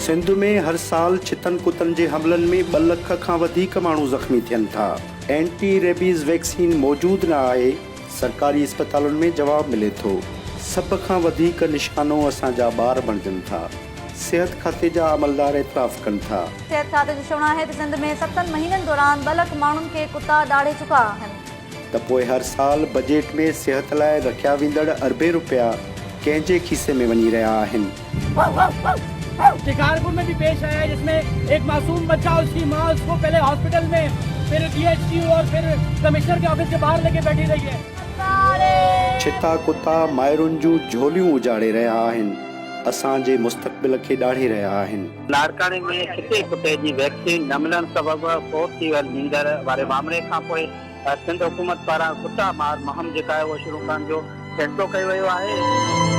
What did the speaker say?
सिंध में हर साल छितन कुतन जे हमलनि में 2 लख खां वधीक माण्हू ज़ख़्मी थियनि था। एंटी रेबीज़ वैक्सीन मौजूदु न आहे। सरकारी अस्पतालुनि में जवाबु मिले थो। सभ खां वधीक निशानो असांजा ॿार बणजनि था। सिहत खाते जा अमलदार इतराफ़ कनि था। सिहत खाते जो चवणु आहे त सिंध में 7 महीननि दौरान 2 लख माण्हुनि खे कुता ॾाढ़े चुका आहिनि। त पोइ हर साल बजट में सिहत लाइ रखिया वेंदड़ अरबे रुपया कंहिंजे खीसे में वञी रहिया आहिनि। शिकारपुर में भी पेश आया है, जिसमें एक मासूम बच्चा और उसकी माँ उसको पहले हॉस्पिटल में, फिर DHQ और फिर कमिश्नर के ऑफिस के बाहर लेके बैठी रही है। छिता कुता मायरुनि जूं झोलियूं उजाड़े रहिया आहिनि, असांजे मुस्तक़बिल खे ॾाढ़े रहिया आहिनि। नारकाणे में छिते कुते जी वैक्सीन न मिलण सबबि फोत थी वियल नींदर वारे मामले खां पोइ सिंध हुकूमत पारां कुता मार मुहिम जेका आहे उहो शुरू करण जो फ़ैसिलो कयो वियो आहे।